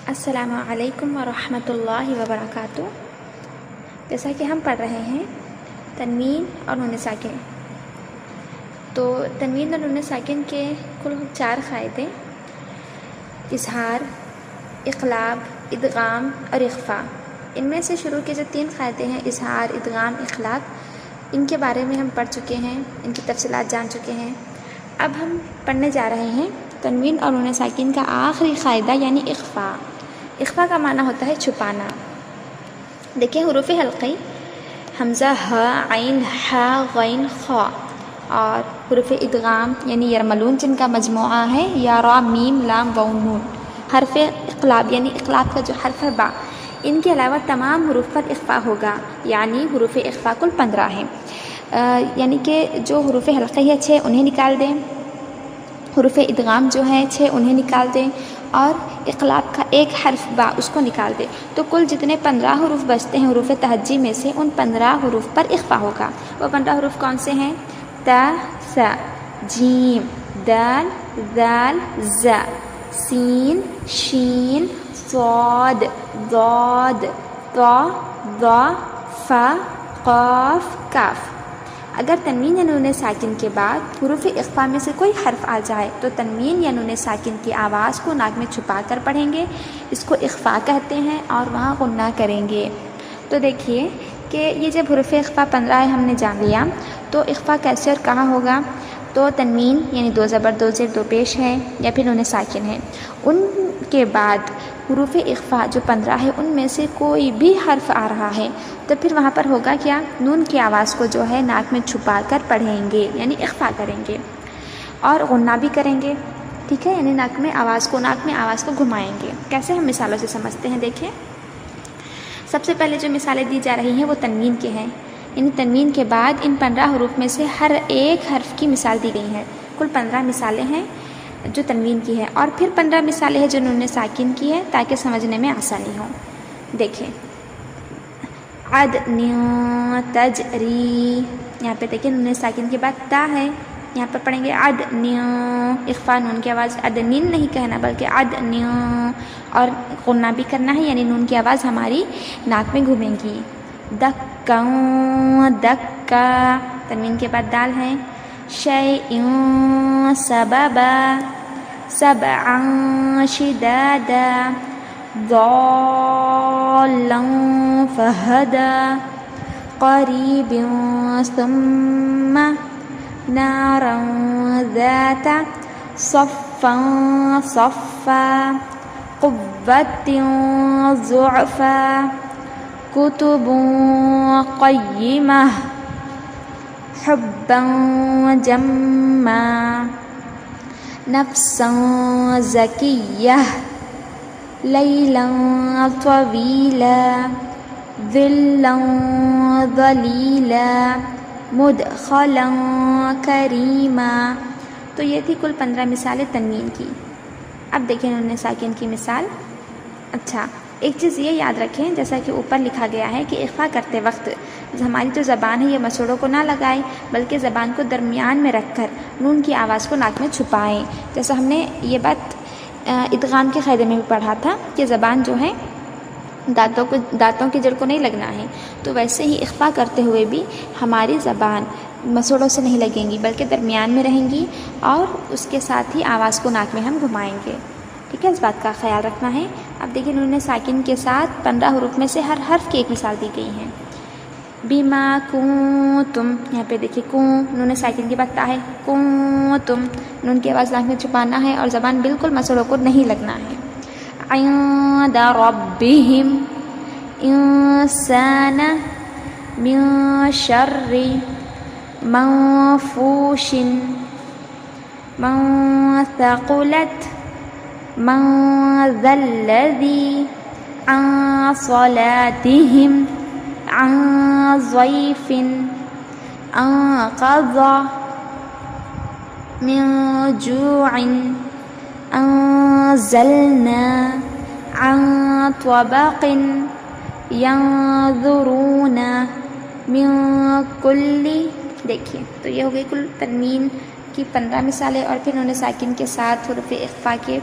السلام علیکم ورحمۃ اللہ وبرکاتہ۔ جیسا کہ ہم پڑھ رہے ہیں تنوین اور نون ساکن، تو تنوین اور نون ساکن کے کل 4 قاعدے: اظہار، اقلاب، ادغام اور اخفاء۔ ان میں سے شروع کے جو 3 قاعدے ہیں، اظہار، ادغام، اقلاب، ان کے بارے میں ہم پڑھ چکے ہیں، ان کی تفصیلات جان چکے ہیں۔ اب ہم پڑھنے جا رہے ہیں تنوین اور نون ساکن کا آخری قاعدہ یعنی اخفاء۔ اخفاء کا معنی ہوتا ہے چھپانا۔ دیکھیں حروف حلقی حمزہ، ہ، عین، ح، غین، خ، اور حروف ادغام یعنی یرملون جن کا مجموعہ ہے یا را، میم، لام، واو، نون۔ حرف اقلاب یعنی اقلاب کا جو حرف ہے با، ان کے علاوہ تمام حروف پر اخفاء ہوگا، یعنی حروف اخفاء کل 15 ہیں۔ یعنی کہ جو حروف حلقی ہے 6 انہیں نکال دیں، حروف ادغام جو ہیں 6 انہیں نکال دیں، اور اقلاب کا ایک حرف با اس کو نکال دیں، تو کل جتنے 15 حروف بچتے ہیں حروف تہجی میں سے، ان 15 حروف پر اخفاء ہوگا۔ وہ 15 حروف کون سے ہیں؟ تا، ث، جیم، دال، ذال، ز، سین، شین، صاد، ضاد، طا، ظا، فا، قاف، کاف۔ اگر تنوین یا نون ساکن کے بعد حروف اخفاء میں سے کوئی حرف آ جائے تو تنوین یا نون ساکن کی آواز کو ناک میں چھپا کر پڑھیں گے، اس کو اخفاء کہتے ہیں، اور وہاں غنہ کریں گے۔ تو دیکھیے کہ یہ جب حروف اخفاء 15 ہے ہم نے جان لیا، تو اخفاء کیسے اور کہاں ہوگا؟ تو تنوین یعنی 2 زبر 2 زیر 2 پیش ہے یا پھر نون ساکن ہے، ان کے بعد حروف اخفاء جو 15 ہے ان میں سے کوئی بھی حرف آ رہا ہے تو پھر وہاں پر ہوگا کیا؟ نون کی آواز کو جو ہے ناک میں چھپا کر پڑھیں گے، یعنی اخفاء کریں گے، اور غنہ بھی کریں گے، ٹھیک ہے، یعنی ناک میں آواز کو گھمائیں گے۔ کیسے ہم مثالوں سے سمجھتے ہیں؟ دیکھیں، سب سے پہلے جو مثالیں دی جا رہی ہیں وہ تنوین کے ہیں، یعنی تنوین کے بعد ان 15 حروف میں سے ہر ایک حرف کی مثال دی گئی ہے۔ کل 15 مثالیں ہیں جو تنوین کی ہے، اور پھر 15 مثالیں ہیں جو نون ساکن کی ہے، تاکہ سمجھنے میں آسانی ہو۔ دیکھیں، عدن تجری، یہاں پہ دیکھیں نون ساکن کے بعد تا ہے، یہاں پر پڑھیں گے عدن، اخفاء نون کی آواز عدنین نہیں کہنا بلکہ عدن، اور غنہ بھی کرنا ہے، یعنی نون کی آواز ہماری ناک میں گھومے گی۔ دکا دکا، تنوین کے بعد دال ہے، شیئن سببا، سبعا شدادا، ضالا فہدا، قریب ثم نارا ذات، صفا صفا، قوت ضعفا، کتب قیمہ، حبا جما، نفسا زکیہ، لیلا طویلا، ظلا ظلیلا، مدخلا کریما۔ تو یہ تھی کل 15 مثالیں تنوین کی۔ اب دیکھیں نون ساکن کی مثال۔ اچھا، ایک چیز یہ یاد رکھیں، جیسا کہ اوپر لکھا گیا ہے کہ اخفاء کرتے وقت ہماری جو زبان ہے یہ مسوڑوں کو نہ لگائے، بلکہ زبان کو درمیان میں رکھ کر نون کی آواز کو ناک میں چھپائیں۔ جیسا ہم نے یہ بات ادغام کے قاعدے میں بھی پڑھا تھا کہ زبان جو ہے دانتوں کی جڑ کو نہیں لگنا ہے، تو ویسے ہی اخفاء کرتے ہوئے بھی ہماری زبان مسوڑوں سے نہیں لگیں گی بلکہ درمیان میں رہیں گی، اور اس کے ساتھ ہی آواز کو ناک میں ہم گھمائیں گے، ٹھیک ہے، اس بات کا خیال رکھنا ہے۔ اب دیکھیں نون ساکن کے ساتھ 15 حروف میں سے ہر حرف کی ایک مثال دی گئی ہے۔ بما کنتم، یہاں پہ دیکھیے کوں، نون ساکن کی بات ہے، کنتم، نون کی آواز ناک میں چھپانا ہے اور زبان بالکل مسوڑوں کو نہیں لگنا ہے۔ عند ربہم، انسان، من شر منفوش، من ثقلت، من ذا الذی، عن صلاتہم، عن ضیف، عن قضا، من جوع، انزلنا، عن طبق، ينظرون، من کل۔ دیکھیے، تو یہ ہو گئی کل تنوین کی 15 مثالیں، اور پھر نون ساکن کے ساتھ حروف اخفاء کے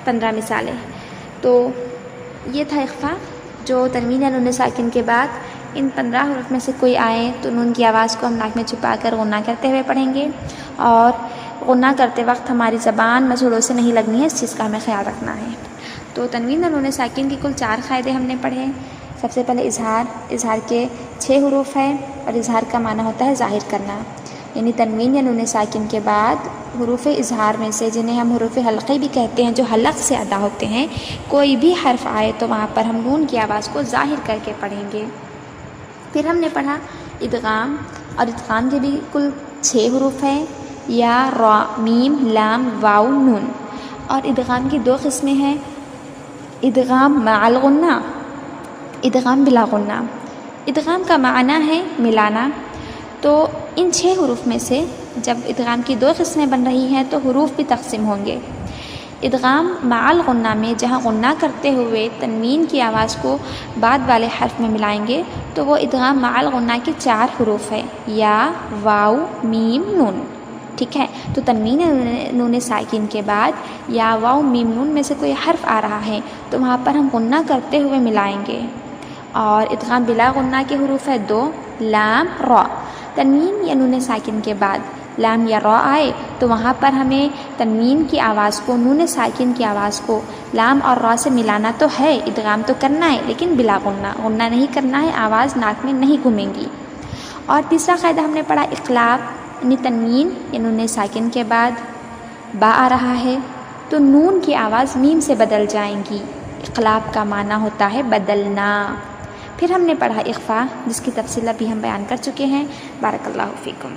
15 مثالیں۔ تو یہ تھا اخفا جو تنوین یا نون ساکن کے بعد ان 15 حروف میں سے کوئی آئے تو نون کی آواز کو ہم ناک میں چھپا کر غنہ کرتے ہوئے پڑھیں گے، اور غنہ کرتے وقت ہماری زبان مسوڑوں سے نہیں لگنی ہے، اس چیز کا ہمیں خیال رکھنا ہے۔ تو تنوین اور نون ساکن کی کل 4 قاعدے ہم نے پڑھے۔ سب سے پہلے اظہار کے 6 حروف ہیں، اور اظہار کا معنی ہوتا ہے ظاہر کرنا، یعنی تنوین یا نون ساکن کے بعد حروف اظہار میں سے، جنہیں ہم حروف حلقے بھی کہتے ہیں، جو حلق سے ادا ہوتے ہیں، کوئی بھی حرف آئے تو وہاں پر ہم نون کی آواز کو ظاہر کر کے پڑھیں گے۔ پھر ہم نے پڑھا ادغام، اور ادغام کے بھی کل 6 حروف ہیں، یا، را، میم، لام، واو، نون۔ اور ادغام کی 2 قسمیں ہیں، ادغام مع الغنہ، ادغام بلا غنہ۔ ادغام کا معنی ہے ملانا، تو ان 6 حروف میں سے جب ادغام کی 2 قسمیں بن رہی ہیں تو حروف بھی تقسیم ہوں گے۔ ادغام مع الغنہ میں جہاں غنہ کرتے ہوئے تنوین کی آواز کو بعد والے حرف میں ملائیں گے تو وہ ادغام مع الغنہ کے 4 حروف ہے، یا، واو، میم، نون، ٹھیک ہے۔ تو تنوین نون ساکن کے بعد یا، واو، میم، نون میں سے کوئی حرف آ رہا ہے تو وہاں پر ہم غنہ کرتے ہوئے ملائیں گے۔ اور ادغام بلا غنہ کے حروف ہے 2، لام، را۔ تنوین یا نون ساکن کے بعد لام یا را آئے تو وہاں پر ہمیں تنوین کی آواز کو، نون ساکن کی آواز کو لام اور را سے ملانا تو ہے، ادغام تو کرنا ہے، لیکن بلا غنہ، غنہ نہیں کرنا ہے، آواز ناک میں نہیں گھومیں گی۔ اور تیسرا قاعدہ ہم نے پڑھا اقلاب، یعنی تنوین یا نون ساکن کے بعد با آ رہا ہے تو نون کی آواز میم سے بدل جائیں گی، اقلاب کا معنی ہوتا ہے بدلنا۔ پھر ہم نے پڑھا اخفا، جس کی تفصیل ابھی ہم بیان کر چکے ہیں۔ بارک اللہ فیکم۔